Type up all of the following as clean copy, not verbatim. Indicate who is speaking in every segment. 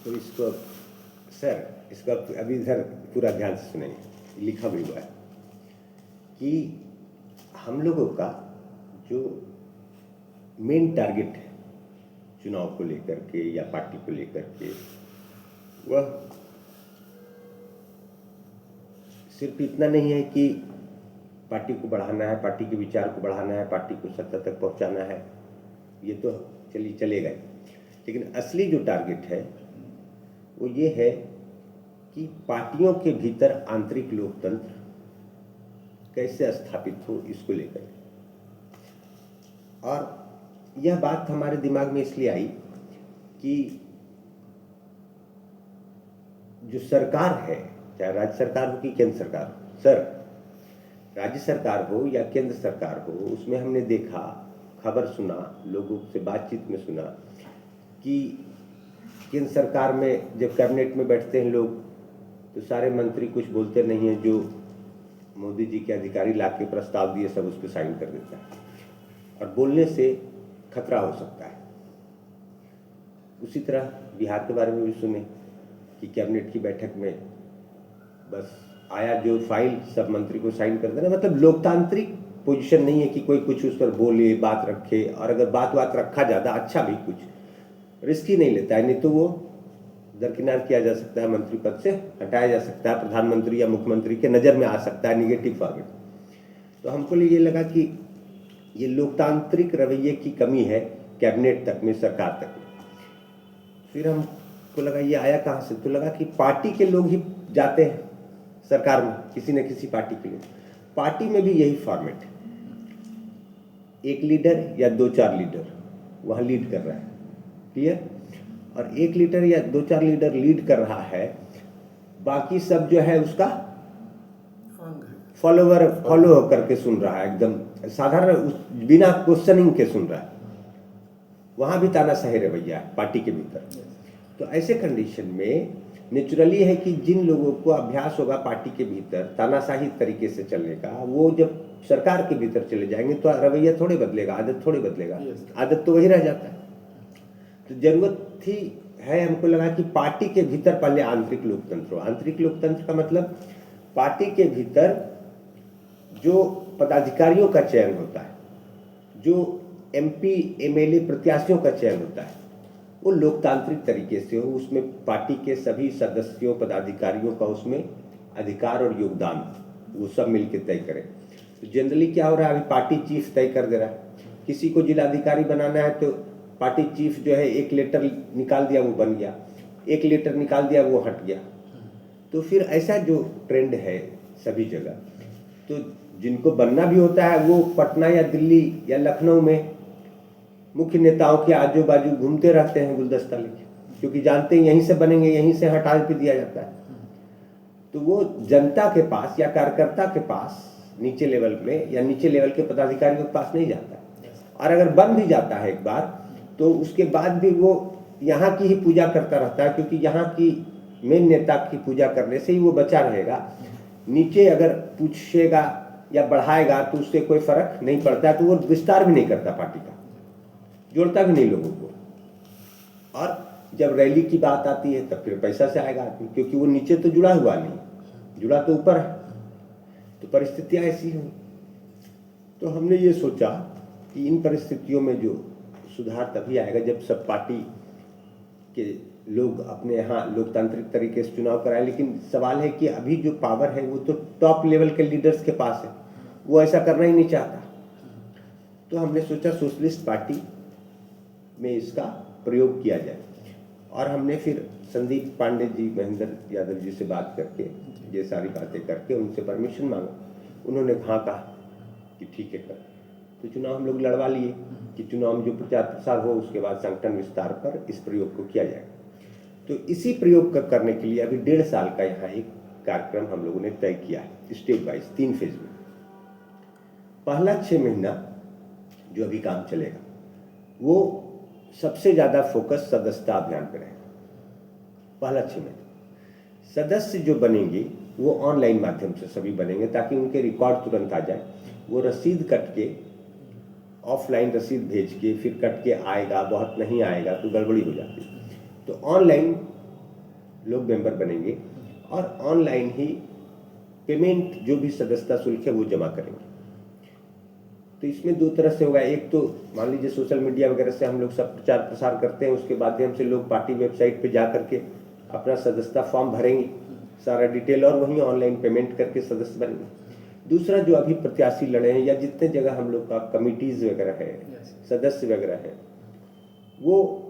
Speaker 1: तो इसको सर इसको अभी इधर पूरा ध्यान से सुनेंगे, लिखा भी हुआ है कि हम लोगों का जो मेन टारगेट है चुनाव को लेकर के या पार्टी को लेकर के, वह सिर्फ इतना नहीं है कि पार्टी को बढ़ाना है, पार्टी के विचार को बढ़ाना है, पार्टी को सत्ता तक पहुंचाना है, ये तो चलेगा, लेकिन असली जो टारगेट है वो ये है कि पार्टियों के भीतर आंतरिक लोकतंत्र कैसे स्थापित हो, इसको लेकर। और यह बात हमारे दिमाग में इसलिए आई कि जो सरकार है, चाहे राज्य सरकार हो कि केंद्र सरकार हो, सर राज्य सरकार हो या केंद्र सरकार हो, उसमें हमने देखा, खबर सुना, लोगों से बातचीत में सुना कि केंद्र सरकार में जब कैबिनेट में बैठते हैं लोग तो सारे मंत्री कुछ बोलते नहीं हैं, जो मोदी जी के अधिकारी ला के प्रस्ताव दिए सब उस पर साइन कर देता है, और बोलने से खतरा हो सकता है। उसी तरह बिहार के बारे में भी सुने कि कैबिनेट की बैठक में बस आया जो फाइल, सब मंत्री को साइन कर देना, मतलब लोकतांत्रिक पोजीशन नहीं है कि कोई कुछ उस पर बोले, बात रखे, और अगर बात रखा ज़्यादा अच्छा भी कुछ रिस्क ही नहीं लेता है, नहीं तो वो दरकिनार किया जा सकता है, मंत्री पद से हटाया जा सकता है, प्रधानमंत्री या मुख्यमंत्री के नज़र में आ सकता है निगेटिव फॉर्मेट। तो हमको ये लगा कि ये लोकतांत्रिक रवैये की कमी है कैबिनेट तक में, सरकार तक में। फिर हमको लगा ये आया कहाँ से, तो लगा कि पार्टी के लोग ही जाते हैं सरकार में, किसी न किसी पार्टी के लिए। पार्टी में भी यही फॉर्मेट है, एक लीडर या 2-4 लीडर वहाँ लीड कर रहा है, क्लियर, और एक लीडर या 2-4 लीडर लीड कर रहा है, बाकी सब जो है उसका फॉलो करके सुन रहा है, एकदम साधारण बिना क्वेश्चनिंग के सुन रहा है। वहाँ भी तानाशाही रवैया है पार्टी के भीतर। तो ऐसे कंडीशन में नेचुरली है कि जिन लोगों को अभ्यास होगा पार्टी के भीतर तानाशाही तरीके से चलने का, वो जब सरकार के भीतर चले जाएंगे तो रवैया थोड़े बदलेगा, आदत थोड़े बदलेगा, आदत तो वही रह जाता है। तो जरूरत थी है, हमको लगा कि पार्टी के भीतर पहले आंतरिक लोकतंत्र हो। आंतरिक लोकतंत्र का मतलब पार्टी के भीतर जो पदाधिकारियों का चयन होता है, जो MP MLA प्रत्याशियों का चयन होता है, वो लोकतांत्रिक तरीके से हो, उसमें पार्टी के सभी सदस्यों पदाधिकारियों का उसमें अधिकार और योगदान वो सब मिलकर तय करें। तो जनरली क्या हो रहा है, अभी पार्टी चीफ तय कर दे रहा है, किसी को जिलाधिकारी बनाना है तो पार्टी चीफ जो है एक लेटर निकाल दिया वो बन गया, एक लेटर निकाल दिया वो हट गया। तो फिर ऐसा जो ट्रेंड है सभी जगह, तो जिनको बनना भी होता है वो पटना या दिल्ली या लखनऊ में मुख्य नेताओं के आजू बाजू घूमते रहते हैं गुलदस्ता लेके, क्योंकि जानते हैं यहीं से बनेंगे, यहीं से हटा भी दिया जाता है। तो वो जनता के पास या कार्यकर्ता के पास नीचे लेवल में या नीचे लेवल के पदाधिकारियों के पास नहीं जाता, और अगर बन भी जाता है एक बार तो उसके बाद भी वो यहाँ की ही पूजा करता रहता है, क्योंकि यहाँ की मेन नेता की पूजा करने से ही वो बचा रहेगा। नीचे अगर पूछेगा या बढ़ाएगा तो उससे कोई फर्क नहीं पड़ता, तो वो विस्तार भी नहीं करता पार्टी का, जोड़ता भी नहीं लोगों को। और जब रैली की बात आती है तब फिर पैसा से आएगा आदमी, क्योंकि वो नीचे तो जुड़ा हुआ नहीं, जुड़ा तो ऊपर है। तो परिस्थितियाँ ऐसी हुई, तो हमने ये सोचा कि इन परिस्थितियों में जो सुधार तभी आएगा जब सब पार्टी के लोग अपने यहाँ लोकतांत्रिक तरीके से चुनाव कराए। लेकिन सवाल है कि अभी जो पावर है वो तो टॉप लेवल के लीडर्स के पास है, वो ऐसा करना ही नहीं चाहता। तो हमने सोचा सोशलिस्ट पार्टी में इसका प्रयोग किया जाए, और हमने फिर संदीप पांडे जी, महेंद्र यादव जी से बात करके ये सारी बातें करके उनसे परमिशन मांगा। उन्होंने हाँ कहा कि ठीक है कर। तो चुनाव हम लोग लड़वा लिए कि चुनाव में जो प्रचार प्रसार हो उसके बाद संगठन विस्तार पर इस प्रयोग को किया जाएगा। तो इसी प्रयोग का करने के लिए अभी 1.5 साल का यहाँ एक कार्यक्रम हम लोगों ने तय किया है, स्टेप वाइज 3 फेज में। पहला 6 महीना जो अभी काम चलेगा वो सबसे ज़्यादा फोकस सदस्यता अभियान पर रहेगा। पहला 6 महीना सदस्य जो बनेंगे वो ऑनलाइन माध्यम से सभी बनेंगे, ताकि उनके रिकॉर्ड तुरंत आ जाए। वो रसीद कट के, ऑफलाइन रसीद भेज के फिर कट के आएगा, बहुत नहीं आएगा तो गड़बड़ी हो जाती है। तो ऑनलाइन लोग मेंबर बनेंगे और ऑनलाइन ही पेमेंट जो भी सदस्यता शुल्क है वो जमा करेंगे। तो इसमें दो तरह से होगा, एक तो मान लीजिए सोशल मीडिया वगैरह से हम लोग सब प्रचार प्रसार करते हैं, उसके माध्यम से लोग पार्टी वेबसाइट पे जा करके अपना सदस्यता फॉर्म भरेंगे, सारा डिटेल, और वहीं ऑनलाइन पेमेंट करके सदस्य बनेंगे। दूसरा जो अभी प्रत्याशी लड़े हैं या जितने जगह हम लोग का कमिटीज़ वगैरह है, सदस्य वगैरह है, वो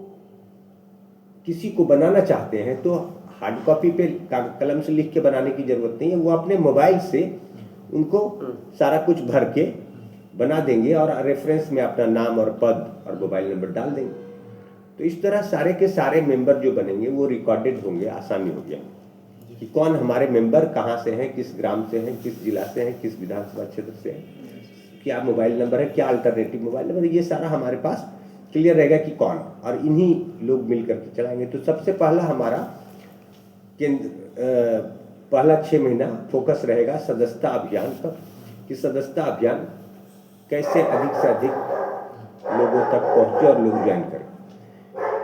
Speaker 1: किसी को बनाना चाहते हैं तो हार्ड कॉपी पे कलम से लिख के बनाने की जरूरत नहीं है, वो अपने मोबाइल से उनको सारा कुछ भर के बना देंगे और रेफरेंस में अपना नाम और पद और मोबाइल नंबर डाल देंगे। तो इस तरह सारे के सारे मेंबर जो बनेंगे वो रिकॉर्डेड होंगे, आसानी हो गया कि कौन हमारे मेंबर कहाँ से हैं, किस ग्राम से हैं, किस जिला से हैं, किस विधानसभा क्षेत्र से हैं, क्या मोबाइल नंबर है, क्या अल्टरनेटिव मोबाइल नंबर है, ये सारा हमारे पास क्लियर रहेगा कि कौन, और इन्हीं लोग मिल करके चलाएंगे। तो सबसे पहला हमारा पहला 6 महीना फोकस रहेगा सदस्यता अभियान पर, कि सदस्यता अभियान कैसे अधिक से अधिक लोगों तक पहुंचे और लोग ज्वाइन करें।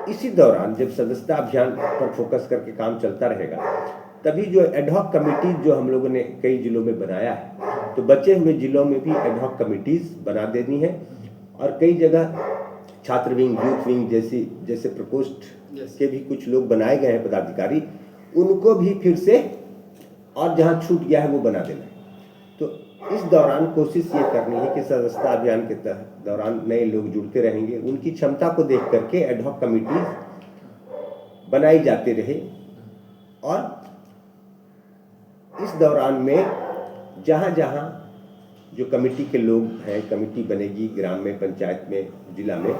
Speaker 1: इसी दौरान जब सदस्यता अभियान पर फोकस करके काम चलता रहेगा, तभी जो एडहॉक कमिटीज जो हम लोगों ने कई जिलों में बनाया है, तो बचे हुए जिलों में भी एडहॉक कमिटीज बना देनी है, और कई जगह छात्र विंग, यूथ विंग जैसे प्रकोष्ठ के भी कुछ लोग बनाए गए हैं पदाधिकारी, उनको भी फिर से और जहां छूट गया है वो बना देना है। तो इस दौरान कोशिश ये करनी है कि सदस्यता अभियान के दौरान नए लोग जुड़ते रहेंगे, उनकी क्षमता को देख करके एडहॉक कमिटीज बनाई जाती रहे, और इस दौरान में जहां जहां जो कमेटी के लोग हैं, कमेटी बनेगी ग्राम में, पंचायत में, जिला में,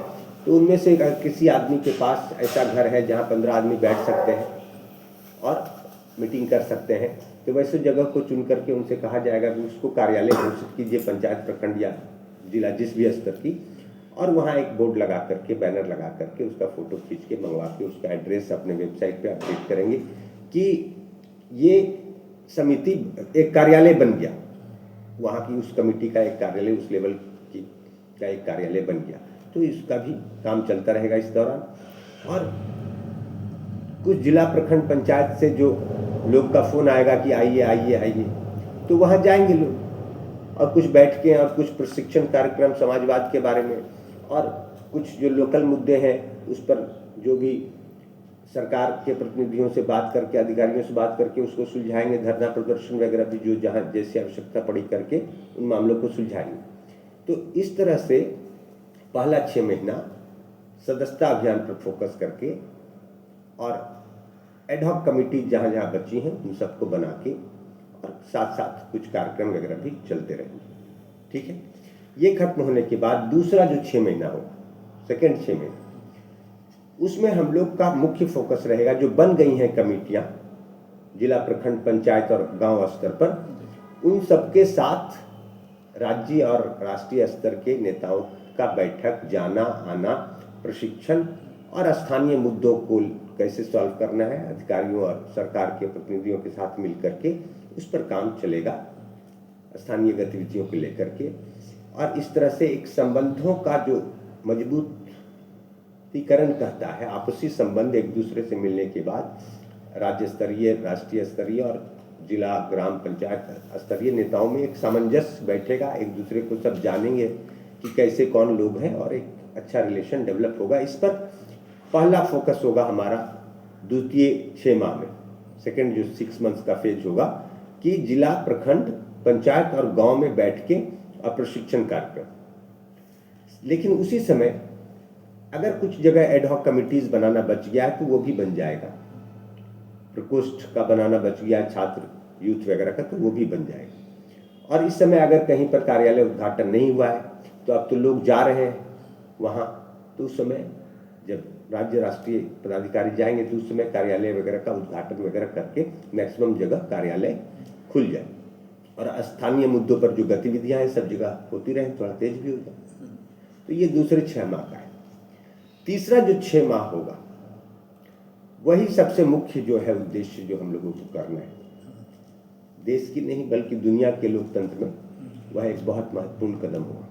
Speaker 1: तो उनमें से किसी आदमी के पास ऐसा घर है जहां 15 आदमी बैठ सकते हैं और मीटिंग कर सकते हैं, तो वैसे जगह को चुन करके उनसे कहा जाएगा कि उसको कार्यालय घोषित कीजिए, पंचायत, प्रखंड या जिला जिस भी स्तर की, और वहाँ एक बोर्ड लगा करके, बैनर लगा करके उसका फोटो खींच के मंगवा के उसका एड्रेस अपने वेबसाइट पे अपडेट करेंगे कि ये समिति एक कार्यालय बन गया, वहाँ की उस कमेटी का एक कार्यालय, उस लेवल की का एक कार्यालय बन गया। तो इसका भी काम चलता रहेगा इस दौरान। और कुछ जिला, प्रखंड, पंचायत से जो लोग का फोन आएगा कि आइए आइए आइए, तो वहाँ जाएंगे लोग, और कुछ बैठ के और कुछ प्रशिक्षण कार्यक्रम समाजवाद के बारे में, और कुछ जो लोकल मुद्दे हैं उस पर जो भी सरकार के प्रतिनिधियों से बात करके, अधिकारियों से बात करके उसको सुलझाएंगे, धरना प्रदर्शन वगैरह भी जो जहाँ जैसी आवश्यकता पड़ी करके उन मामलों को सुलझाएंगे। तो इस तरह से पहला 6 महीना सदस्यता अभियान पर फोकस करके, और एडहॉक कमेटी जहाँ जहाँ बची हैं उन सबको बना के, और साथ साथ कुछ कार्यक्रम वगैरह भी चलते रहेंगे। ठीक है, ये खत्म होने के बाद दूसरा जो 6 महीना होगा, सेकेंड 6 महीना, उसमें हम लोग का मुख्य फोकस रहेगा जो बन गई हैं कमेटियाँ जिला, प्रखंड, पंचायत और गांव स्तर पर, उन सबके साथ राज्य और राष्ट्रीय स्तर के नेताओं का बैठक, जाना आना, प्रशिक्षण, और स्थानीय मुद्दों को कैसे सॉल्व करना है, अधिकारियों और सरकार के प्रतिनिधियों के साथ मिलकर के उस पर काम चलेगा, स्थानीय गतिविधियों को लेकर के। और इस तरह से एक संबंधों का जो मजबूतीकरण कहता है, आपसी संबंध एक दूसरे से मिलने के बाद राज्य स्तरीय, राष्ट्रीय स्तरीय और जिला, ग्राम पंचायत स्तरीय नेताओं में एक सामंजस्य बैठेगा, एक दूसरे को सब जानेंगे कि कैसे कौन लोग हैं, और एक अच्छा रिलेशन डेवलप होगा। इस पर पहला फोकस होगा हमारा द्वितीय 6 माह में, सेकेंड जो 6 मंथ्स का फेज होगा, कि जिला, प्रखंड, पंचायत और गांव में बैठ के प्रशिक्षण कार्यक्रम। लेकिन उसी समय अगर कुछ जगह एडहॉक कमिटीज बनाना बच गया है तो वो भी बन जाएगा, प्रकोष्ठ का बनाना बच गया, छात्र, यूथ वगैरह का, तो वो भी बन जाएगा। और इस समय अगर कहीं पर कार्यालय उद्घाटन नहीं हुआ है तो अब तो लोग जा रहे हैं वहाँ, तो उस समय जब राज्य, राष्ट्रीय पदाधिकारी जाएंगे तो उस समय कार्यालय वगैरह का उद्घाटन वगैरह करके मैक्सिमम जगह कार्यालय खुल जाए, और स्थानीय मुद्दों पर जो गतिविधियां हैं सब जगह होती रहे, थोड़ा तेज भी हो जाए। तो ये दूसरे 6 माह का है। तीसरा जो 6 माह होगा, वही सबसे मुख्य जो है उद्देश्य जो हम लोगों को करना है, देश की नहीं बल्कि दुनिया के लोकतंत्र में वह एक बहुत महत्वपूर्ण कदम होगा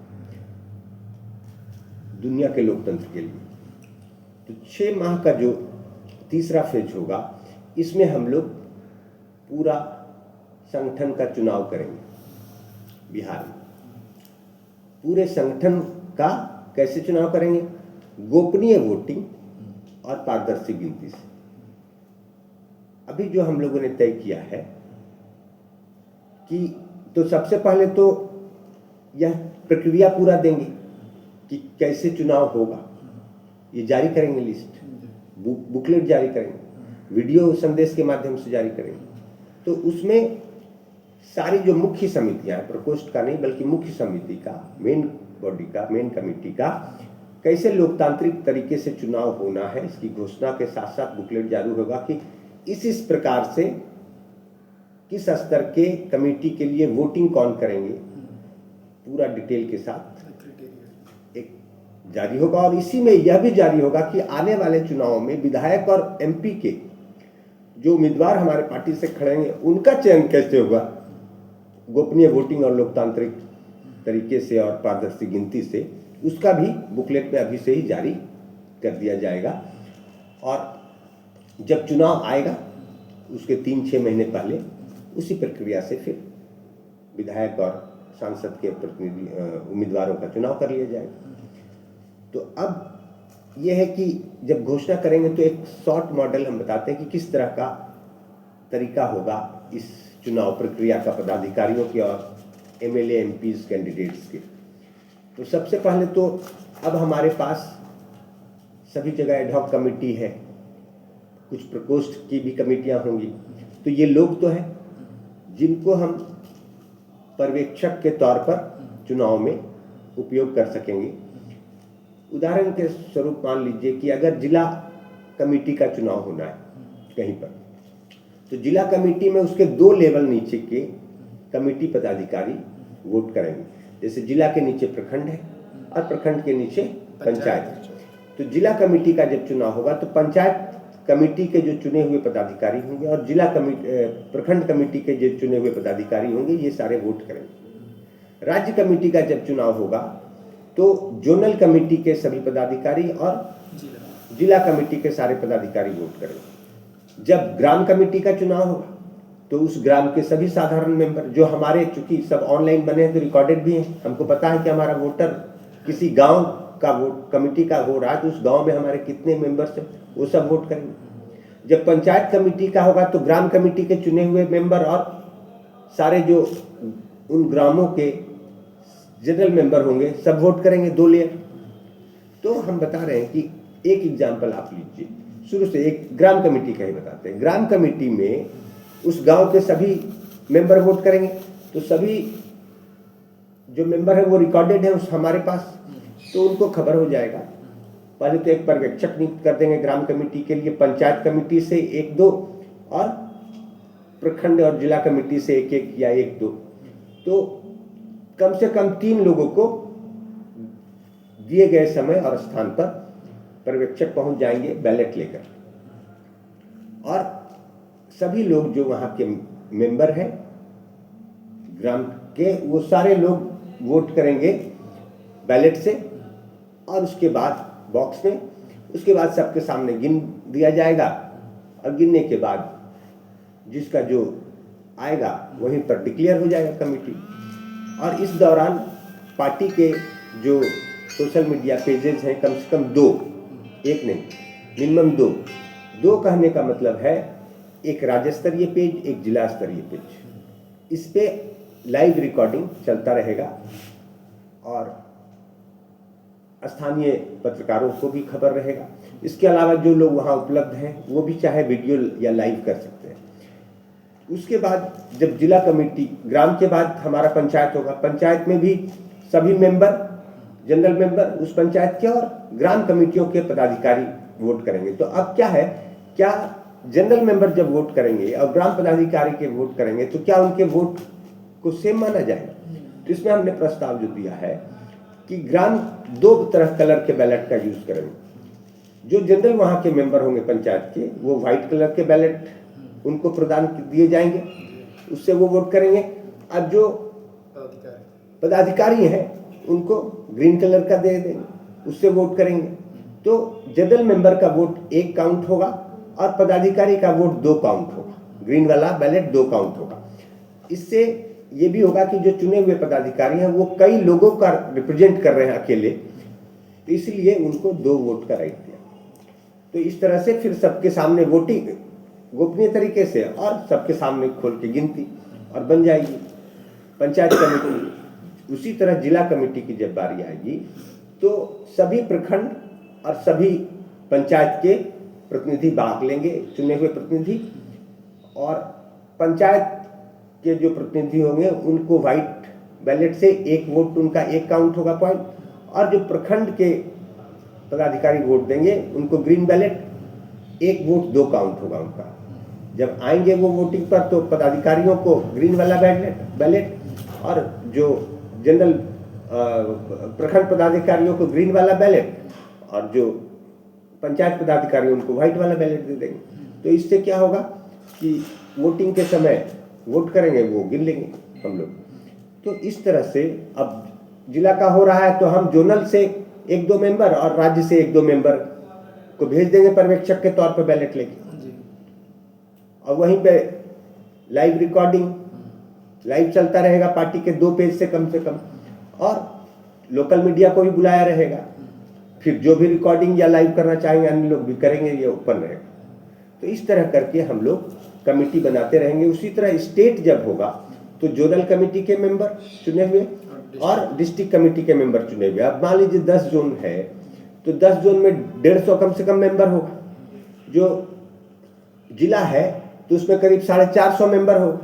Speaker 1: दुनिया के लोकतंत्र के लिए। तो 6 माह का जो तीसरा फेज होगा, इसमें हम लोग पूरा संगठन का चुनाव करेंगे बिहार में। पूरे संगठन का कैसे चुनाव करेंगे? गोपनीय वोटिंग और पारदर्शी गिनती से। अभी जो हम लोगों ने तय किया है कि तो सबसे पहले तो यह प्रक्रिया पूरा देंगे कि कैसे चुनाव होगा, ये जारी करेंगे, लिस्ट बुकलेट जारी करेंगे, वीडियो संदेश के माध्यम से जारी करेंगे। तो उसमें सारी जो मुख्य समितियां हैं, प्रकोष्ठ का नहीं बल्कि मुख्य समिति का, मेन बॉडी का, मेन कमेटी का कैसे लोकतांत्रिक तरीके से चुनाव होना है, इसकी घोषणा के साथ साथ बुकलेट जारी होगा कि इस प्रकार से किस स्तर के कमेटी के लिए वोटिंग कौन करेंगे, पूरा डिटेल के साथ एक जारी होगा। और इसी में यह भी जारी होगा कि आने वाले चुनाव में विधायक और एमपी के जो उम्मीदवार हमारे पार्टी से खड़ेंगे उनका चयन कैसे होगा, गोपनीय वोटिंग और लोकतांत्रिक तरीके से और पारदर्शी गिनती से, उसका भी बुकलेट में अभी से ही जारी कर दिया जाएगा। और जब चुनाव आएगा उसके 3-6 महीने पहले उसी प्रक्रिया से फिर विधायक और सांसद के प्रतिनिधि उम्मीदवारों का चुनाव कर लिया जाएगा। तो अब यह है कि जब घोषणा करेंगे तो एक शॉर्ट मॉडल हम बताते हैं कि किस तरह का तरीका होगा इस चुनाव प्रक्रिया का पदाधिकारियों के और एमएलए एमपीज कैंडिडेट्स के। तो सबसे पहले तो अब हमारे पास सभी जगह एडहॉक कमेटी है, कुछ प्रकोष्ठ की भी कमेटियां होंगी। तो ये लोग तो हैं जिनको हम पर्यवेक्षक के तौर पर चुनाव में उपयोग कर सकेंगे। उदाहरण के स्वरूप मान लीजिए कि अगर जिला कमेटी का चुनाव होना है कहीं पर, तो जिला कमेटी में उसके 2 लेवल नीचे के कमेटी पदाधिकारी वोट करेंगे। जैसे जिला के नीचे प्रखंड है और प्रखंड के नीचे पंचायत। तो जिला कमेटी का जब चुनाव होगा तो पंचायत कमेटी के जो चुने हुए पदाधिकारी होंगे और जिला प्रखंड कमेटी के जो चुने हुए पदाधिकारी होंगे, ये सारे वोट करेंगे। राज्य कमेटी का जब चुनाव होगा तो जोनल कमेटी के सभी पदाधिकारी और जिला कमेटी के सारे पदाधिकारी वोट करेंगे। जब ग्राम कमेटी का चुनाव होगा तो उस ग्राम के सभी साधारण मेंबर, जो हमारे चूंकि सब ऑनलाइन बने हैं तो रिकॉर्डेड भी हैं, हमको पता है कि हमारा वोटर किसी गांव का वोट कमेटी का हो रहा है तो उस गांव में हमारे कितने मेंबर्स हैं, वो सब वोट करेंगे। जब पंचायत कमेटी का होगा तो ग्राम कमेटी के चुने हुए मेंबर और सारे जो उन ग्रामों के जनरल मेंबर होंगे सब वोट करेंगे, 2 लेयर। तो हम बता रहे हैं कि एक एग्जाम्पल आप लीजिए, शुरू से एक ग्राम कमेटी का ही बताते हैं। ग्राम कमेटी में उस गांव के सभी मेंबर वोट करेंगे, तो सभी जो मेंबर है वो रिकॉर्डेड है उस हमारे पास, तो उनको खबर हो जाएगा। पहले तो एक पर्यवेक्षक नियुक्त कर देंगे ग्राम कमेटी के लिए, पंचायत कमेटी से 1-2 और प्रखंड और जिला कमेटी से 1-1 या 1-2। तो कम से कम 3 लोगों को दिए गए समय और स्थान पर पर्यवेक्षक पहुंच जाएंगे बैलेट लेकर, और सभी लोग जो वहां के मेंबर हैं ग्राम के, वो सारे लोग वोट करेंगे बैलेट से। और उसके बाद बॉक्स में, उसके बाद सबके सामने गिन दिया जाएगा, और गिनने के बाद जिसका जो आएगा वहीं पर डिक्लेयर हो जाएगा कमेटी। और इस दौरान पार्टी के जो सोशल मीडिया पेजेस हैं कम से कम 2, एक नहीं मिनिमम 2 कहने का मतलब है एक राज्य स्तरीय पेज, एक जिला स्तरीय पेज। इस पे लाइव रिकॉर्डिंग चलता रहेगा और स्थानीय पत्रकारों को भी खबर रहेगा। इसके अलावा जो लोग वहाँ उपलब्ध हैं वो भी चाहे वीडियो या लाइव कर सकते हैं। उसके बाद जब जिला कमेटी, ग्राम के बाद हमारा पंचायत होगा, पंचायत में भी सभी मेंबर, जनरल मेंबर उस पंचायत के और ग्राम कमेटियों के पदाधिकारी वोट करेंगे। तो अब क्या है, क्या जनरल मेंबर जब वोट करेंगे और ग्राम पदाधिकारी के वोट करेंगे तो क्या उनके वोट को सेम माना जाएगा? तो इसमें हमने प्रस्ताव जो दिया है कि ग्राम 2 तरह कलर के बैलेट का यूज करेंगे। जो जनरल वहाँ के मेंबर होंगे पंचायत के, वो व्हाइट कलर के बैलेट उनको प्रदान दिए जाएंगे, उससे वो वोट करेंगे। अब जो पदाधिकारी हैं उनको ग्रीन कलर का दे देंगे, उससे वोट करेंगे। तो जनरल मेंबर का वोट 1 काउंट होगा और पदाधिकारी का वोट 2 काउंट होगा, ग्रीन वाला बैलेट 2 काउंट होगा। इससे ये भी होगा कि जो चुने हुए पदाधिकारी हैं वो कई लोगों का रिप्रेजेंट कर रहे हैं अकेले, तो इसलिए उनको 2 वोट का राइट दिया। तो इस तरह से फिर सबके सामने वोटिंग गोपनीय तरीके से और सबके सामने खोल के गिनती और बन जाएगी पंचायत कमेटी। उसी तरह जिला कमेटी की जब बारी आएगी तो सभी प्रखंड और सभी पंचायत के प्रतिनिधि भाग लेंगे, चुने हुए प्रतिनिधि, और पंचायत के जो प्रतिनिधि होंगे उनको व्हाइट बैलेट से 1 वोट उनका 1 काउंट होगा पॉइंट, और जो प्रखंड के पदाधिकारी वोट देंगे उनको ग्रीन बैलेट 1 वोट 2 काउंट होगा उनका। जब आएंगे वो वोटिंग पर तो पदाधिकारियों को ग्रीन वाला बैलेट और जो जनरल प्रखंड पदाधिकारियों को ग्रीन वाला बैलेट और जो पंचायत पदाधिकारी उनको व्हाइट वाला बैलेट दे देंगे। तो इससे क्या होगा कि वोटिंग के समय वोट करेंगे वो गिन लेंगे हम लोग। तो इस तरह से अब जिला का हो रहा है तो हम जोनल से 1-2 मेंबर और राज्य से 1-2 मेंबर को भेज देंगे पर्यवेक्षक के तौर पर बैलेट लेके, और वहीं पे लाइव रिकॉर्डिंग लाइव चलता रहेगा पार्टी के 2 पेज से कम, और लोकल मीडिया को भी बुलाया रहेगा। फिर जो भी रिकॉर्डिंग या लाइव करना चाहेंगे अन्य लोग भी करेंगे, ये ओपन रहेगा। तो इस तरह करके हम लोग कमेटी बनाते रहेंगे। उसी तरह स्टेट जब होगा तो जोनल कमेटी के मेंबर चुने हुए और डिस्ट्रिक्ट कमेटी के मेंबर चुने हुए। अब मान लीजिए 10 जोन है तो 10 जोन में 150 कम से कम मेंबर होगा। जो जिला है तो उसमें करीब 450 मेंबर होगा,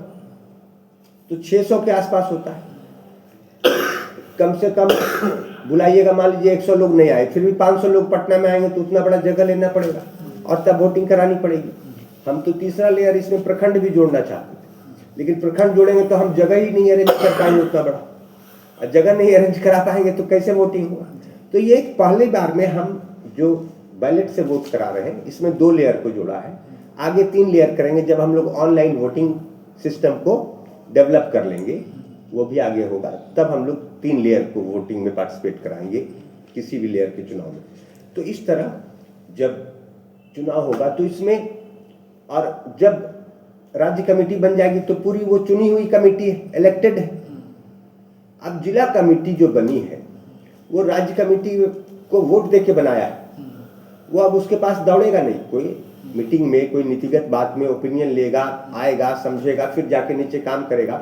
Speaker 1: तो 600 के आसपास होता है। कम से कम बुलाइएगा, मान लीजिए 100 लोग नहीं आए, फिर भी 500 लोग पटना में आएंगे तो उतना बड़ा जगह लेना पड़ेगा और तब वोटिंग करानी पड़ेगी। हम तो तीसरा लेयर इसमें प्रखंड भी जोड़ना चाहते थे, लेकिन प्रखंड जोड़ेंगे तो हम जगह ही नहीं अरेंज कर पाएंगे उतना बड़ा, और जगह नहीं अरेंज करा पाएंगे तो कैसे वोटिंग होगा। तो ये पहली बार में हम जो बैलेट से वोट करा रहे हैं इसमें 2 लेयर को जोड़ा है। आगे 3 लेयर करेंगे जब हम लोग ऑनलाइन वोटिंग सिस्टम को डेवलप कर लेंगे, वो भी आगे होगा, तब हम लोग 3 लेयर को वोटिंग में पार्टिसिपेट कराएंगे किसी भी लेयर के चुनाव में। तो इस तरह जब चुनाव होगा तो इसमें, और जब राज्य कमेटी बन जाएगी तो पूरी वो चुनी हुई कमेटी है, इलेक्टेड है। अब जिला कमेटी जो बनी है वो राज्य कमेटी को वोट देके बनाया है, वो अब उसके पास दौड़ेगा नहीं, कोई मीटिंग में कोई नीतिगत बात में ओपिनियन लेगा, आएगा, समझेगा, फिर जाके नीचे काम करेगा।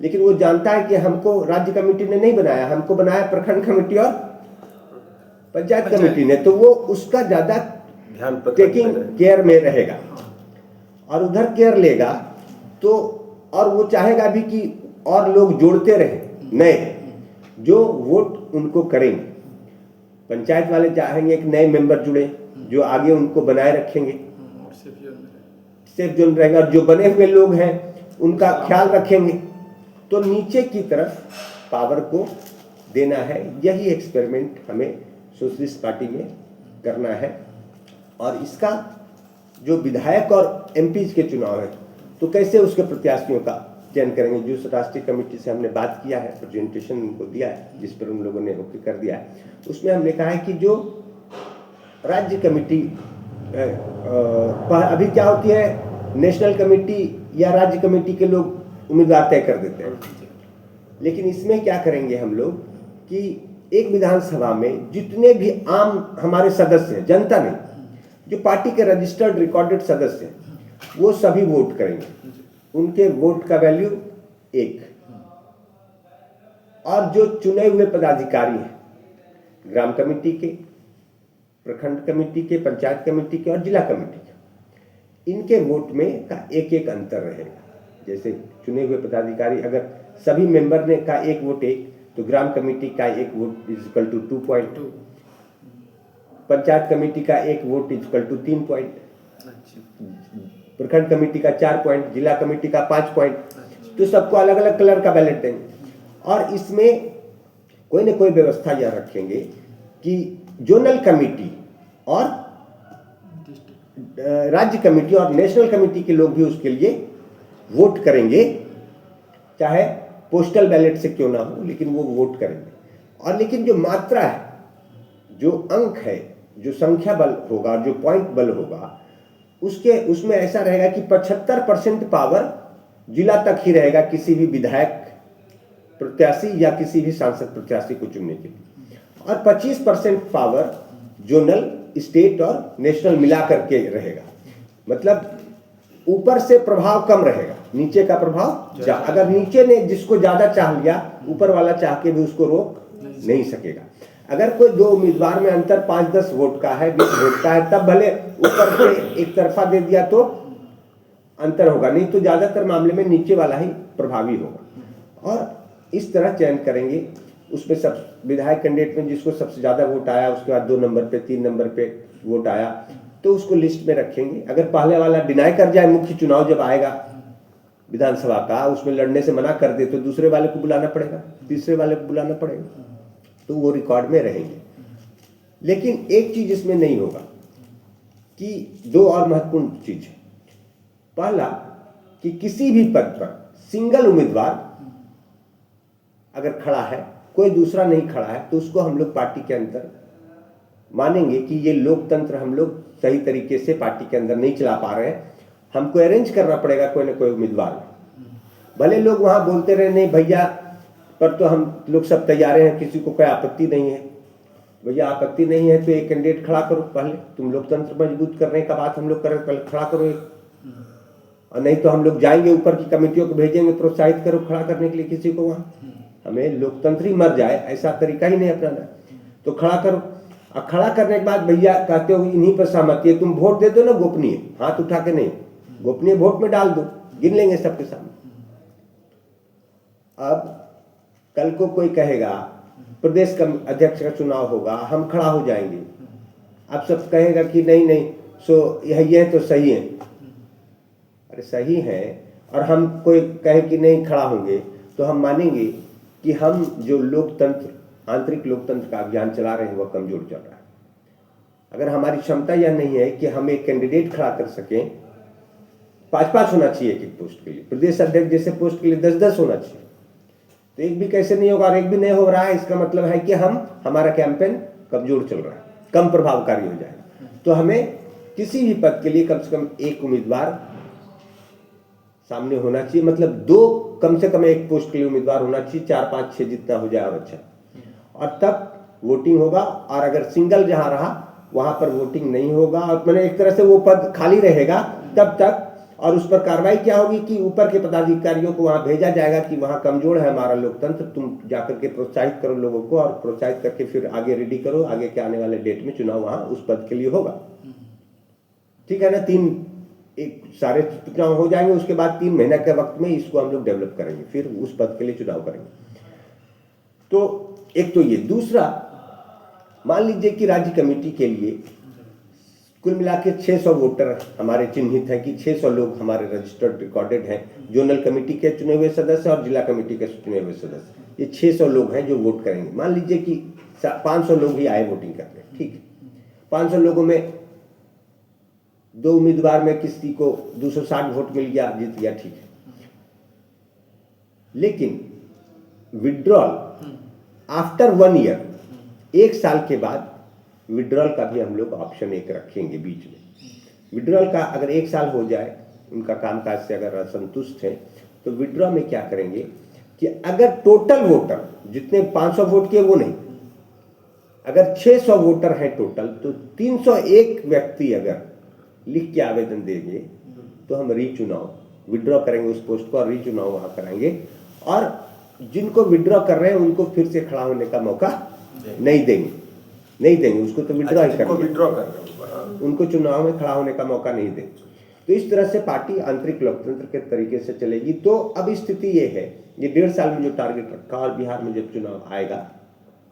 Speaker 1: लेकिन वो जानता है कि हमको राज्य कमेटी ने नहीं बनाया, हमको बनाया प्रखंड कमेटी और पंचायत कमेटी ने, तो वो उसका ज्यादा ध्यान टेकिंग केयर में रहेगा और उधर केयर लेगा तो, और वो चाहेगा भी कि और लोग जोड़ते रहे नए जो वोट उनको करेंगे। पंचायत वाले चाहेंगे एक नए मेंबर जुड़े जो आगे उनको बनाए रखेंगे, सेफ जोन रहेगा, और जो बने हुए लोग हैं उनका ख्याल रखेंगे। तो नीचे की तरफ पावर को देना है, यही एक्सपेरिमेंट हमें सोशलिस्ट पार्टी में करना है। और इसका जो विधायक और एमपीज के चुनाव है तो कैसे उसके प्रत्याशियों का चयन करेंगे, जो राष्ट्रीय कमेटी से हमने बात किया है, प्रेजेंटेशन उनको दिया है जिस पर उन लोगों ने ओके कर दिया है, उसमें हमने कहा है कि जो राज्य कमेटी अभी क्या होती है, नेशनल कमेटी या राज्य कमेटी के लोग उम्मीदवार तय कर देते हैं, लेकिन इसमें क्या करेंगे हम लोग कि एक विधानसभा में जितने भी आम हमारे सदस्य हैं, जनता नहीं, जो पार्टी के रजिस्टर्ड रिकॉर्डेड सदस्य हैं, वो सभी वोट करेंगे। उनके वोट का वैल्यू 1, और जो चुने हुए पदाधिकारी हैं ग्राम कमेटी के, प्रखंड कमेटी के, पंचायत कमेटी के और जिला कमेटी के, इनके वोट में का 1-1 अंतर रहेगा। जैसे चुने हुए पदाधिकारी अगर सभी मेंबर ने का 1 वोट 1, तो ग्राम कमेटी का 1 vote equal to 2.2, panchayat committee का 1 वोट इक्वल टू 3 पॉइंट, प्रखंड कमेटी का 4 पॉइंट, जिला कमेटी का 5 पॉइंट। तो सबको अलग अलग कलर का बैलेट देंगे, और इसमें कोई ना कोई व्यवस्था यह रखेंगे कि जोनल कमेटी और राज्य कमेटी और नेशनल कमेटी के लोग भी उसके लिए वोट करेंगे, चाहे पोस्टल बैलेट से क्यों ना हो, लेकिन वो वोट करेंगे। और लेकिन जो मात्रा है, जो अंक है, जो संख्या बल होगा, जो पॉइंट बल होगा, उसमें ऐसा रहेगा कि 75% पावर जिला तक ही रहेगा किसी भी विधायक प्रत्याशी या किसी भी सांसद प्रत्याशी को चुनने के लिए, और 25% पावर जोनल, स्टेट और नेशनल मिला करके रहेगा। मतलब ऊपर से प्रभाव कम रहेगा, नीचे का प्रभाव अगर नीचे ने जिसको ज्यादा चाह लिया, ऊपर वाला चाह के भी उसको रोक नहीं सकेगा। अगर कोई दो उम्मीदवार में अंतर 5-10 वोट का है, 20 वोट का है, तब भले ऊपर से एक तरफा दे दिया तो अंतर होगा, नहीं तो ज्यादातर मामले में नीचे वाला ही प्रभावी होगा। और इस तरह चयन करेंगे, उसमें सब विधायक कैंडिडेट में जिसको सबसे ज्यादा वोट आया, उसके बाद 2 नंबर पे 3 नंबर पे वोट आया, तो उसको लिस्ट में रखेंगे। अगर पहले वाला डिनाई कर जाए, मुख्य चुनाव जब आएगा विधानसभा का, उसमें लड़ने से मना कर दे, तो दूसरे वाले को बुलाना पड़ेगा, तीसरे वाले को बुलाना पड़ेगा, तो वो रिकॉर्ड में रहेंगे। लेकिन एक चीज इसमें नहीं होगा कि 2 और महत्वपूर्ण चीज है। पहला कि किसी भी पद पर सिंगल उम्मीदवार अगर खड़ा है, कोई दूसरा नहीं खड़ा है, तो उसको हम लोग पार्टी के अंदर मानेंगे कि ये लोकतंत्र हम लोग सही तरीके से पार्टी के अंदर नहीं चला पा रहे हैं, हमको अरेंज करना पड़ेगा कोई ना कोई उम्मीदवार। भले लोग वहां बोलते रहे नहीं भैया पर तो हम लोग सब तैयार हैं, किसी को कोई आपत्ति नहीं है। भैया आपत्ति नहीं है तो एक कैंडिडेट खड़ा करो, पहले तुम लोकतंत्र मजबूत करने का बात हम लोग करें, पहले खड़ा करो एक, और नहीं तो हम लोग जाएंगे ऊपर की कमेटियों को भेजेंगे, प्रोत्साहित करो खड़ा करने के लिए किसी को वहां। हमें लोकतंत्र ही मर जाए ऐसा तरीका ही नहीं अपनाना, तो खड़ा करो। और खड़ा करने के बाद भैया कहते हो इन्हीं पर सहमति है, तुम वोट दे दो ना गोपनीय, हाथ उठा के नहीं, गोपनीय वोट में डाल दो, गिन लेंगे सबके सामने। अब कल को कोई कहेगा प्रदेश अध्यक्ष का चुनाव होगा, हम खड़ा हो जाएंगे, अब सब कहेगा कि नहीं नहीं सो ये तो सही है। अरे सही है, और हम कोई कहे कि नहीं खड़ा होंगे, तो हम मानेंगे कि हम जो लोकतंत्र, आंतरिक लोकतंत्र का अभियान चला रहे हैं वह कमजोर चल रहा है। अगर हमारी क्षमता यह नहीं है कि हम एक कैंडिडेट खड़ा कर सकें, 5-5 होना चाहिए एक पोस्ट के लिए, प्रदेश अध्यक्ष जैसे पोस्ट के लिए 10-10 होना चाहिए, तो एक भी कैसे नहीं होगा, और एक भी नहीं हो रहा है, इसका मतलब है कि हमारा कैंपेन कमजोर चल रहा है, कम प्रभावकारी हो जाएगा। तो हमें किसी भी पद के लिए कम से कम एक उम्मीदवार सामने होना चाहिए, मतलब 2 कम से कम एक पोस्ट के लिए उम्मीदवार होना चाहिए, 4, 5, 6 जितना हो जाए और अच्छा, और तब वोटिंग होगा। और अगर सिंगल जहां रहा वहां पर वोटिंग नहीं होगा, और मैंने एक तरह से वो पद खाली रहेगा तब तक, और उस पर कार्रवाई क्या होगी कि ऊपर के पदाधिकारियों को वहां भेजा जाएगा कि वहां कमजोर है हमारा लोकतंत्र, तुम जाकर के प्रोत्साहित करो लोगों को, और प्रोत्साहित करके फिर आगे रेडी करो, आगे के आने वाले डेट में चुनाव वहां उस पद के लिए होगा। ठीक है ना, 3 एक सारे चुनाव हो जाएंगे, उसके बाद 3 महीने के वक्त में इसको हम लोग डेवलप करेंगे, फिर उस पद के लिए चुनाव करेंगे। तो एक तो ये, दूसरा मान लीजिए कि राज्य कमेटी के लिए कुल मिला के 600 वोटर हमारे चिन्हित हैं कि 600 लोग हमारे रजिस्टर्ड रिकॉर्डेड हैं, जोनल कमेटी के चुने हुए सदस्य और जिला कमेटी के चुने हुए सदस्य, ये 600 लोग हैं जो वोट करेंगे। मान लीजिए कि 500 लोग ही आए वोटिंग करने, ठीक है, 500 लोगों में 2 उम्मीदवार में किसी को 260 वोट मिल गया, जीत गया, ठीक है। लेकिन विड्रॉल आफ्टर 1 ईयर, 1 साल के बाद विड्रॉल का भी हम लोग ऑप्शन एक रखेंगे बीच में। विड्रॉल का अगर 1 साल हो जाए, उनका कामकाज से अगर असंतुष्ट है, तो विड्रॉ में क्या करेंगे कि अगर टोटल वोटर जितने 500 वोट किए वो नहीं, अगर 600 वोटर हैं टोटल, तो 301 व्यक्ति अगर लिख के आवेदन देंगे तो हम रीचुनाव विड्रॉ करेंगे उस पोस्ट को, और रीचुनाव वहां कराएंगे, और जिनको विड्रॉ कर रहे हैं उनको फिर से खड़ा होने का मौका नहीं देंगे, उसको तो विड्रॉ ही करेंगे, उनको चुनाव में खड़ा होने का मौका नहीं देंगे। तो इस तरह से पार्टी आंतरिक लोकतंत्र के तरीके से चलेगी। तो अब स्थिति ये है, ये 1.5 साल में जो टारगेट रखा, और बिहार में जब चुनाव आएगा,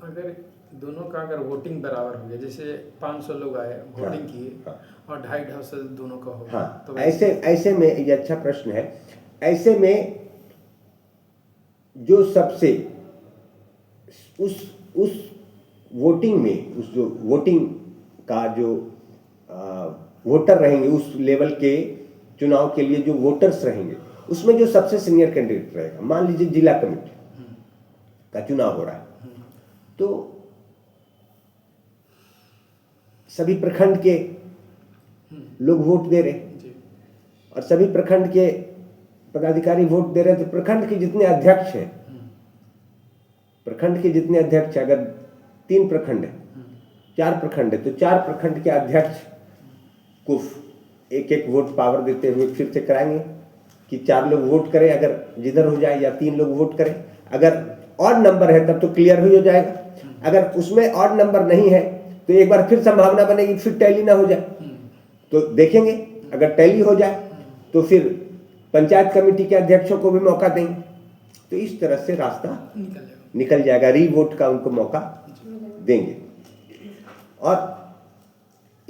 Speaker 2: अगर दोनों का अगर वोटिंग बराबर हो गया, जैसे 500 लोग आए वोटिंग किए, और 250 दोनों का हो,
Speaker 1: हाँ,
Speaker 2: तो
Speaker 1: ऐसे में ये अच्छा प्रश्न है। ऐसे में जो सबसे उस वोटिंग में, उस जो वोटिंग का जो वोटर रहेंगे, उस लेवल के चुनाव के लिए जो वोटर्स रहेंगे, उसमें जो सबसे सीनियर कैंडिडेट रहेगा, मान लीजिए जिला कमेटी का चुनाव हो रहा है, तो सभी प्रखंड के लोग वोट दे रहे हैं
Speaker 2: जी।
Speaker 1: और सभी प्रखंड के पदाधिकारी वोट दे रहे हैं, तो प्रखंड के जितने अध्यक्ष हैं, प्रखंड के जितने अध्यक्ष, अगर 3 प्रखंड है, 4 प्रखंड है, तो 4 प्रखंड के अध्यक्ष को एक एक वोट पावर देते हुए फिर से कराएंगे कि 4 लोग वोट करें अगर जिधर हो जाए, या 3 लोग वोट करें। अगर ऑड नंबर है तब तो क्लियर ही हो जाएगा, अगर उसमें ऑड नंबर नहीं है तो एक बार फिर संभावना बनेगी फिर टैली ना हो जाए, तो देखेंगे अगर टैली हो जाए तो फिर पंचायत कमेटी के अध्यक्षों को भी मौका देंगे। तो इस तरह से रास्ता निकल जाएगा, रीवोट का उनको मौका देंगे। और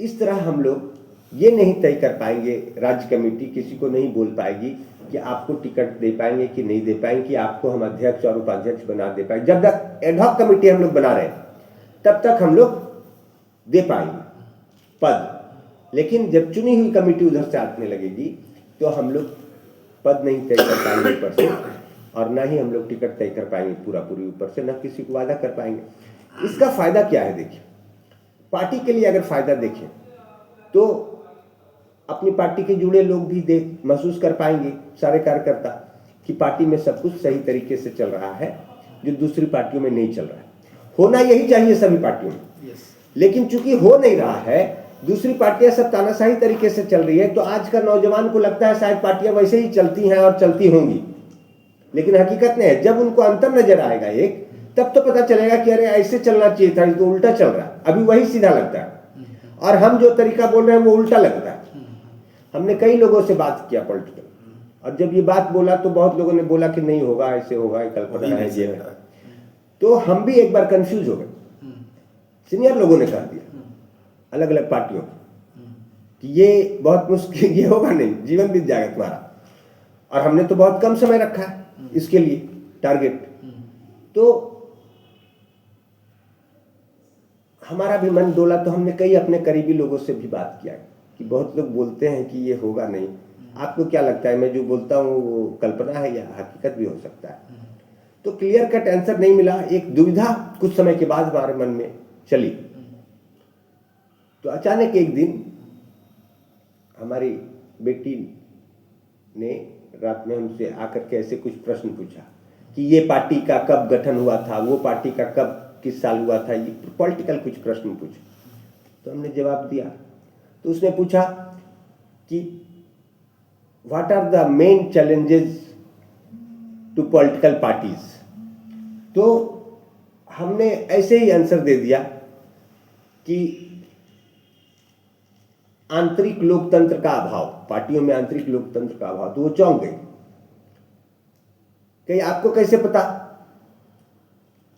Speaker 1: इस तरह हम लोग ये नहीं तय कर पाएंगे, राज्य कमेटी किसी को नहीं बोल पाएगी कि आपको टिकट दे पाएंगे कि नहीं दे पाएंगे, कि आपको हम अध्यक्ष और उपाध्यक्ष बना दे पाएंगे। जब तक एडहॉक कमेटी हम लोग बना रहे हैं तब तक हम लोग दे पाएंगे पद, लेकिन जब चुनी हुई कमेटी उधर से आने लगेगी तो हम लोग पद नहीं तय कर पाएंगे ऊपर से, और ना ही हम लोग टिकट तय कर पाएंगे पूरा पूरी ऊपर से, ना किसी को वादा कर पाएंगे। इसका फायदा क्या है? देखिए, पार्टी के लिए अगर फायदा देखें तो अपनी पार्टी के जुड़े लोग भी देख महसूस कर पाएंगे, सारे कार्यकर्ता, कि पार्टी में सब कुछ सही तरीके से चल रहा है, जो दूसरी पार्टियों में नहीं चल रहा है। होना यही चाहिए सभी पार्टियों में, लेकिन चूंकि हो नहीं रहा है, दूसरी पार्टियां सब तानाशाही तरीके से चल रही है, तो आज का नौजवान को लगता है शायद पार्टियां वैसे ही चलती हैं और चलती होंगी, लेकिन हकीकत नहीं है। जब उनको अंतर नजर आएगा एक, तब तो पता चलेगा कि अरे ऐसे चलना चाहिए था, तो उल्टा चल रहा है, अभी वही सीधा लगता है, और हम जो तरीका बोल रहे हैं वो उल्टा लगता है। हमने कई लोगों से बात किया पॉलिटिकल, और जब ये बात बोला तो बहुत लोगों ने बोला कि नहीं होगा, ऐसे होगा, कल्पना है, ये है। तो हम भी एक बार कंफ्यूज हो गए, सीनियर लोगों ने कह दिया अलग अलग पार्टियों कि ये बहुत मुश्किल, ये होगा नहीं, जीवन बीत जाएगा तुम्हारा, और हमने तो बहुत कम समय रखा है इसके लिए टारगेट। तो हमारा भी मन डोला, तो हमने कई अपने करीबी लोगों से भी बात किया कि बहुत लोग बोलते हैं कि ये होगा नहीं, आपको क्या लगता है? मैं जो बोलता हूँ वो कल्पना है या हकीकत भी हो सकता है? तो क्लियर कट आंसर नहीं मिला। एक दुविधा कुछ समय के बाद हमारे मन में चली। तो अचानक एक दिन हमारी बेटी ने रात में हमसे आकर के ऐसे कुछ प्रश्न पूछा कि ये पार्टी का कब गठन हुआ था, वो पार्टी का कब किस साल हुआ था, ये पॉलिटिकल कुछ प्रश्न पूछे। तो हमने जवाब दिया। तो उसने पूछा कि what are the main challenges to political parties. तो हमने ऐसे ही आंसर दे दिया कि आंतरिक लोकतंत्र का अभाव, पार्टियों में आंतरिक लोकतंत्र का अभाव। तो वो चौंक गई, कहीं आपको कैसे पता?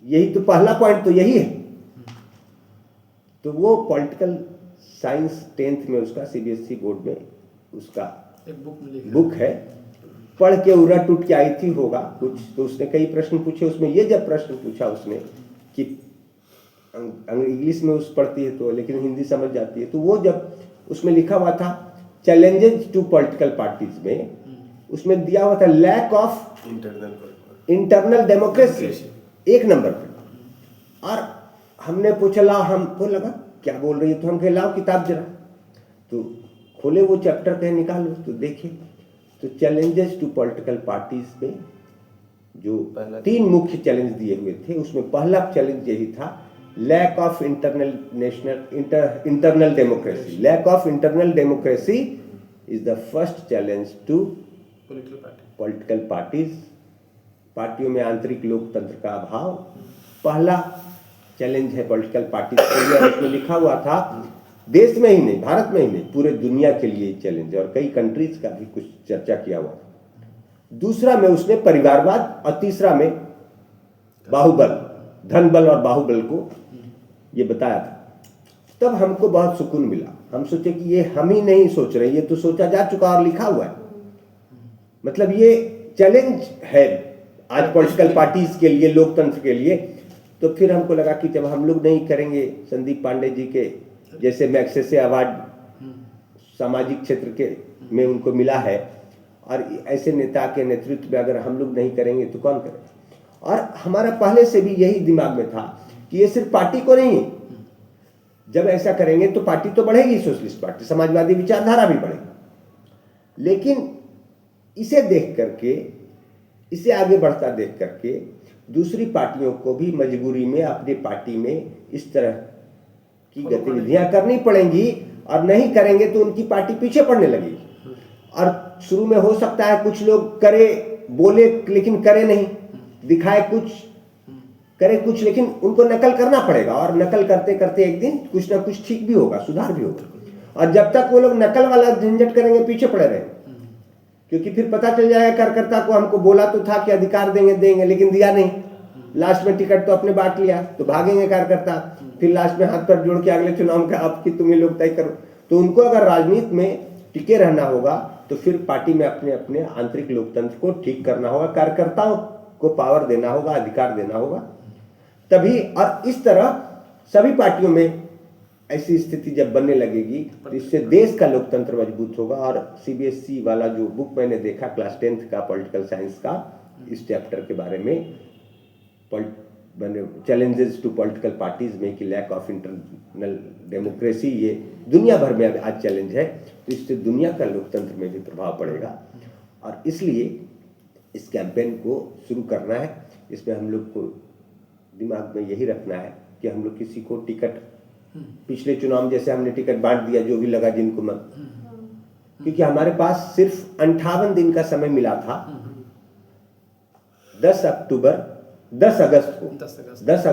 Speaker 1: यही तो पहला पॉइंट तो यही है। तो वो पॉलिटिकल साइंस 10th में उसका सीबीएसई बोर्ड में उसका
Speaker 2: एक
Speaker 1: बुक है, पढ़ के उड़ा टूट के आई थी होगा कुछ। तो उसने कई प्रश्न पूछे, उसमें ये जब प्रश्न पूछा उसने कि इंग्लिश में उस पढ़ती है तो, लेकिन हिंदी समझ जाती है, तो वो जब उसमें लिखा हुआ था चैलेंजेस टू पॉलिटिकल पार्टीज में, उसमें दिया हुआ था lack of internal democracy 1 number पे। और हमने पूछा, लाओ, हमको लगा क्या बोल रही है, तो हम कहे लाओ किताब जरा। तो खोले वो चैप्टर, कहे निकालो, तो देखे तो चैलेंजेस टू पॉलिटिकल पार्टीज में जो 3 मुख्य चैलेंज दिए हुए थे, उसमें पहला चैलेंज यही था, lack of internal democracy. Lack of internal democracy is the first challenge to political parties. पार्टियों में आंतरिक लोकतंत्र का अभाव पहला चैलेंज है पॉलिटिकल पार्टीज के लिए। उसमें लिखा हुआ था देश में ही नहीं, भारत में ही नहीं, पूरे दुनिया के लिए चैलेंज है, और कई कंट्रीज का भी कुछ चर्चा किया हुआ। दूसरा में उसने परिवारवाद, और तीसरा में बाहुबल, धन बल और बाहुबल को ये बताया था। तब हमको बहुत सुकून मिला। हम सोचे कि ये हम ही नहीं सोच रहे, ये तो सोचा जा चुका और लिखा हुआ है, मतलब ये चैलेंज है आज पॉलिटिकल पार्टीज के लिए, लोकतंत्र के लिए। तो फिर हमको लगा कि जब हम लोग नहीं करेंगे, संदीप पांडे जी के जैसे मैग्सेसे अवार्ड सामाजिक क्षेत्र के में उनको मिला है, और ऐसे नेता के नेतृत्व में अगर हम लोग नहीं करेंगे तो कौन करेगा? और हमारा पहले से भी यही दिमाग में था कि ये सिर्फ पार्टी को नहीं, जब ऐसा करेंगे तो पार्टी तो बढ़ेगी, सोशलिस्ट पार्टी, समाजवादी विचारधारा भी बढ़ेगी। लेकिन इसे देख करके, इसे आगे बढ़ता देख करके दूसरी पार्टियों को भी मजबूरी में अपनी पार्टी में इस तरह की गतिविधियां करनी पड़ेंगी, और नहीं करेंगे तो उनकी पार्टी पीछे पड़ने लगेगी। और शुरू में हो सकता है कुछ लोग करे, बोले लेकिन करे नहीं, दिखाए कुछ, करे कुछ, लेकिन उनको नकल करना पड़ेगा, और नकल करते करते एक दिन कुछ ना कुछ ठीक भी होगा, सुधार भी होगा। और जब तक वो लोग नकल वाला झंझट करेंगे, पीछे पड़े रहेंगे, क्योंकि फिर पता चल जाएगा कार्यकर्ता को, हमको बोला तो था कि अधिकार देंगे लेकिन दिया नहीं, लास्ट में टिकट तो अपने बांट लिया, तो भागेंगे कार्यकर्ता, फिर लास्ट में हाथ पर जोड़ के अगले चुनाव का आपकी तुम ही लोग तय करो। तो उनको अगर राजनीति में टिके रहना होगा तो फिर पार्टी में अपने अपने आंतरिक लोकतंत्र को ठीक करना होगा, कार्यकर्ताओं को पावर देना होगा, अधिकार देना होगा, तभी। और इस तरह सभी पार्टियों में ऐसी स्थिति जब बनने लगेगी तो इससे देश का लोकतंत्र मजबूत होगा। और सीबीएसई वाला जो बुक मैंने देखा क्लास 10th का पॉलिटिकल साइंस का, इस चैप्टर के बारे में, चैलेंजेस टू पॉलिटिकल पार्टीज में कि लैक ऑफ इंटरनल डेमोक्रेसी, ये दुनिया भर में आज चैलेंज है, तो इससे दुनिया का लोकतंत्र में भी प्रभाव पड़ेगा। और इसलिए इस कैंपेन को शुरू करना है। इसमें हम लोग को दिमाग में यही रखना है कि हम लोग किसी को टिकट, पिछले चुनाव जैसे हमने टिकट बांट दिया जो भी लगा जिनको मत, क्योंकि हमारे पास सिर्फ 58 दिन का समय मिला था। 10 अगस्त को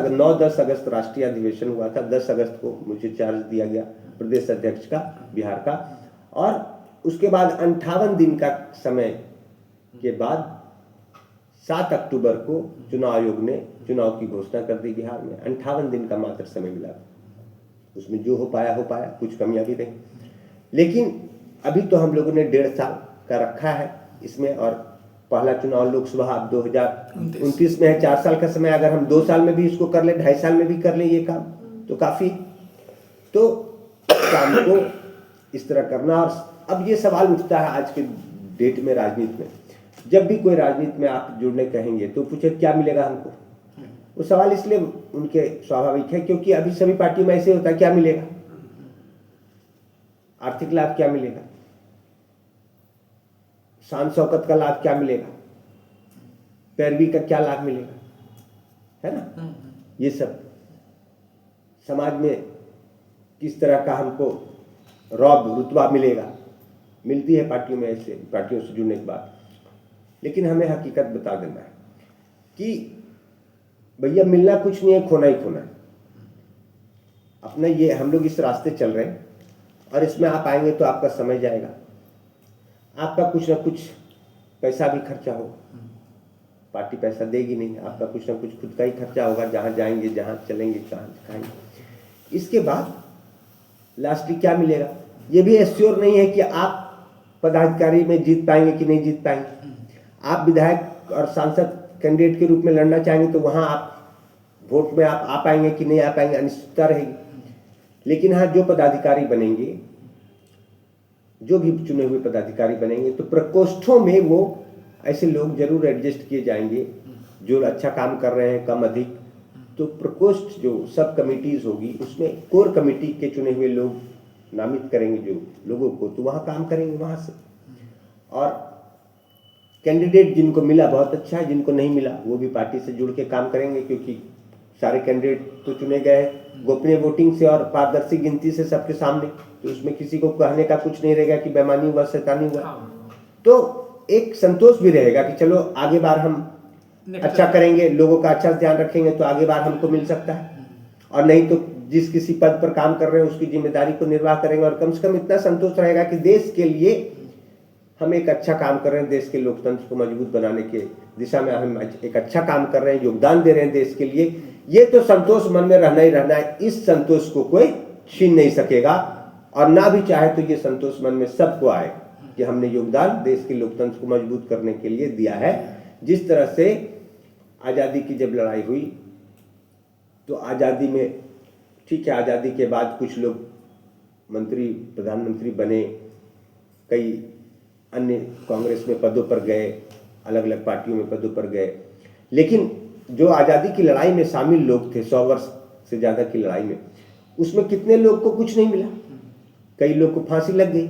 Speaker 1: 9-10 अगस्त राष्ट्रीय अधिवेशन हुआ था। 10 अगस्त को मुझे चार्ज दिया गया प्रदेश अध्यक्ष का बिहार का, और उसके बाद 58 दिन का समय के बाद 7 अक्टूबर को चुनाव आयोग ने चुनाव की घोषणा कर दी बिहार में। 58 दिन का मात्र समय मिला, उसमें जो हो पाया, कुछ कमियां भी रही। लेकिन अभी तो हम लोगों ने 1.5 साल का रखा है इसमें, और पहला चुनाव लोकसभा अब 2029 में है, 4 साल का समय। अगर हम 2 साल में भी इसको कर ले, 2.5 साल में भी कर ले ये काम, तो काफी। तो काम को इस तरह करना। और अब ये सवाल उठता है आज के डेट में राजनीति में, जब भी कोई राजनीति में आप जुड़ने कहेंगे तो पूछे क्या मिलेगा हमको। वो सवाल इसलिए उनके स्वाभाविक है क्योंकि अभी सभी पार्टियों में ऐसे होता है, क्या मिलेगा, आर्थिक लाभ क्या मिलेगा, शान शौकत का लाभ क्या मिलेगा, पैरवी का क्या लाभ मिलेगा, है ना। ये सब समाज में किस तरह का हमको रौब रुतबा मिलेगा, मिलती है पार्टियों में, ऐसे पार्टियों से जुड़ने के बाद। लेकिन हमें हकीकत बता देना है कि भैया मिलना कुछ नहीं है, खोना ही खोना है अपना। ये हम लोग इस रास्ते चल रहे हैं, और इसमें आप आएंगे तो आपका समय जाएगा, आपका कुछ ना कुछ पैसा भी खर्चा होगा, पार्टी पैसा देगी नहीं, आपका कुछ ना कुछ खुद का ही खर्चा होगा, जहाँ जाएंगे, जहाँ चलेंगे, कहाँ खाएंगे। इसके बाद लास्टली क्या मिलेगा, ये भी एश्योर नहीं है कि आप पदाधिकारी में जीत पाएंगे कि नहीं जीत पाएंगे। आप विधायक और सांसद कैंडिडेट के रूप में लड़ना चाहेंगे तो वहाँ आप वोट में आप आ पाएंगे कि नहीं आ पाएंगे, अनिश्चितता रहेगी। लेकिन हाँ, जो पदाधिकारी बनेंगे, जो भी चुने हुए पदाधिकारी बनेंगे, तो प्रकोष्ठों में वो ऐसे लोग जरूर एडजस्ट किए जाएंगे जो अच्छा काम कर रहे हैं, कम अधिक। तो प्रकोष्ठ जो सब कमिटीज होगी, उसमें कोर कमेटी के चुने हुए लोग नामित करेंगे जो लोगों को, तो वहाँ काम करेंगे वहाँ से। और कैंडिडेट जिनको मिला बहुत अच्छा है, जिनको नहीं मिला वो भी पार्टी से जुड़ के काम करेंगे, क्योंकि सारे कैंडिडेट तो चुने गए हैं गोपनीय वोटिंग से और पारदर्शी गिनती से सबके सामने, तो उसमें किसी को कहने का कुछ नहीं रहेगा कि बेईमानी हुआ, शैतानी हुआ। तो एक संतोष भी रहेगा कि चलो आगे बार हम अच्छा करेंगे, लोगों का अच्छा ध्यान रखेंगे तो आगे बार हमको मिल सकता है। और नहीं तो जिस किसी पद पर काम कर रहे हैं उसकी जिम्मेदारी को निर्वाह करेंगे, और कम से कम इतना संतोष रहेगा कि देश के लिए हम एक अच्छा काम कर रहे हैं, देश के लोकतंत्र को मजबूत बनाने के दिशा में हम एक अच्छा काम कर रहे हैं, योगदान दे रहे हैं देश के लिए। ये तो संतोष मन में रहना ही रहना है, इस संतोष को कोई छीन नहीं सकेगा। और ना भी चाहे तो ये संतोष मन में सबको आए कि हमने योगदान देश के लोकतंत्र को मजबूत करने के लिए दिया है। जिस तरह से आज़ादी की जब लड़ाई हुई तो आज़ादी में, ठीक है, आज़ादी के बाद कुछ लोग मंत्री, प्रधानमंत्री बने, कई अन्य कांग्रेस में पदों पर गए, अलग अलग पार्टियों में पदों पर गए। लेकिन जो आज़ादी की लड़ाई में शामिल लोग थे, 100 वर्ष से ज़्यादा की लड़ाई में, उसमें कितने लोग को कुछ नहीं मिला, कई लोग को फांसी लग गई।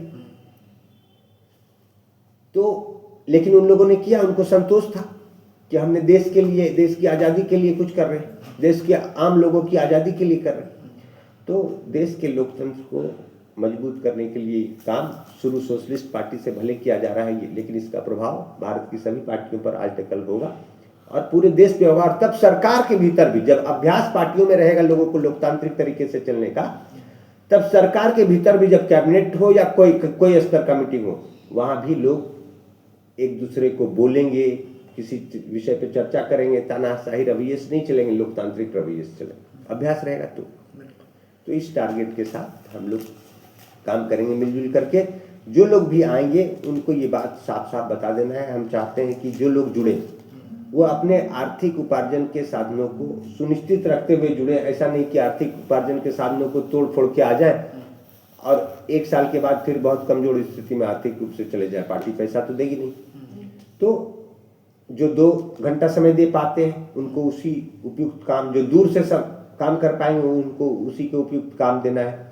Speaker 1: तो लेकिन उन लोगों ने किया, उनको संतोष था कि हमने देश के लिए, देश की आज़ादी के लिए कुछ कर रहे हैं, देश के आम लोगों की आज़ादी के लिए कर रहे हैं। तो देश के लोकतंत्र को मजबूत करने के लिए काम शुरू सोशलिस्ट पार्टी से भले किया जा रहा है, लेकिन इसका प्रभाव भारत की सभी पार्टियों पर आज तक कल होगा और पूरे देश पे होगा। और तब सरकार के भीतर भी, जब अभ्यास पार्टियों में रहेगा लोगों को लोकतांत्रिक तरीके से चलने का, तब सरकार के भीतर भी जब कैबिनेट हो या कोई स्तर का मीटिंग हो, वहाँ भी लोग एक दूसरे को बोलेंगे, किसी विषय पे चर्चा करेंगे, तानाशाही रवैये से नहीं चलेंगे, लोकतांत्रिक रवैये से चलेंगे। अभ्यास रहेगा तो इस टारगेट के साथ हम लोग काम करेंगे मिलजुल करके। जो लोग भी आएंगे उनको ये बात साफ साफ बता देना है, हम चाहते हैं कि जो लोग जुड़े वो अपने आर्थिक उपार्जन के साधनों को सुनिश्चित रखते हुए जुड़े। ऐसा नहीं कि आर्थिक उपार्जन के साधनों को तोड़ फोड़ के आ जाए और एक साल के बाद फिर बहुत कमजोर स्थिति में आर्थिक रूप से चले जाए। पार्टी पैसा तो देगी नहीं। तो जो 2 घंटा समय दे पाते हैं उनको उसी उपयुक्त काम, जो दूर से सब काम कर पाएंगे उनको उसी के उपयुक्त काम देना है,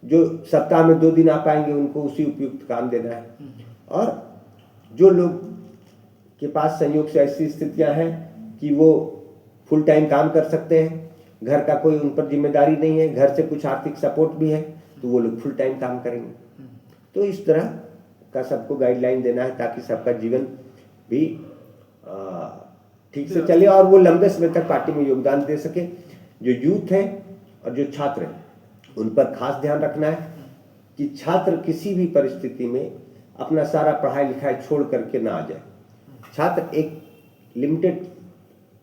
Speaker 1: जो सप्ताह में 2 दिन आ पाएंगे उनको उसी उपयुक्त काम देना है। और जो लोग के पास संयोग से ऐसी स्थितियां हैं कि वो फुल टाइम काम कर सकते हैं, घर का कोई उन पर जिम्मेदारी नहीं है, घर से कुछ आर्थिक सपोर्ट भी है, तो वो लोग फुल टाइम काम करेंगे। तो इस तरह का सबको गाइडलाइन देना है ताकि सबका जीवन भी ठीक से चले और वो लंबे समय तक पार्टी में योगदान दे सके। जो यूथ है और जो छात्र हैं उन पर खास ध्यान रखना है कि छात्र किसी भी परिस्थिति में अपना सारा पढ़ाई लिखाई छोड़ करके ना आ जाए। छात्र एक लिमिटेड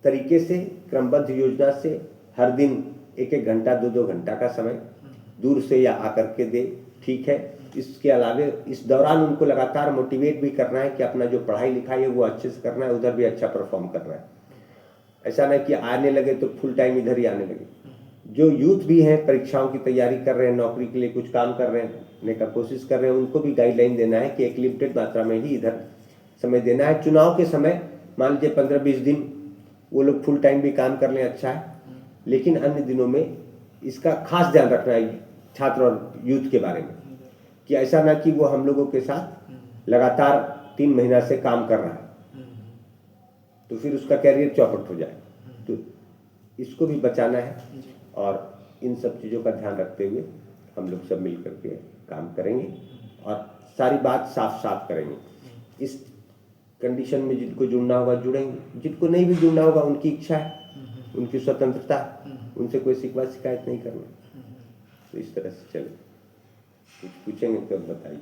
Speaker 1: तरीके से क्रमबद्ध योजना से हर दिन 1-1 घंटा 2-2 घंटा का समय दूर से या आकर के दे, ठीक है। इसके अलावा इस दौरान उनको लगातार मोटिवेट भी करना है कि अपना जो पढ़ाई लिखाई है वो अच्छे से करना है, उधर भी अच्छा परफॉर्म करना है। ऐसा नहीं कि आने लगे तो फुल टाइम इधर ही आने लगे। जो यूथ भी हैं, परीक्षाओं की तैयारी कर रहे हैं, नौकरी के लिए कुछ काम कर रहे हैं, का कोशिश कर रहे हैं, उनको भी गाइडलाइन देना है कि एक लिमिटेड मात्रा में ही इधर समय देना है। चुनाव के समय मान लीजिए 15-20 दिन वो लोग फुल टाइम भी काम कर लें, अच्छा है, लेकिन अन्य दिनों में इसका खास ध्यान रखना है छात्र और यूथ के बारे में कि ऐसा ना कि वो हम लोगों के साथ लगातार 3 महीना से काम कर रहा है तो फिर उसका कैरियर चौपट हो जाए। तो इसको भी बचाना है और इन सब चीज़ों का ध्यान रखते हुए हम लोग सब मिल करके काम करेंगे और सारी बात साफ साफ करेंगे। इस कंडीशन में जिनको जुड़ना होगा जुड़ेंगे, जिनको नहीं भी जुड़ना होगा उनकी इच्छा है, उनकी स्वतंत्रता, उनसे कोई शिकवा शिकायत नहीं करना। तो इस तरह से चले। कुछ पूछेंगे तो बताइए।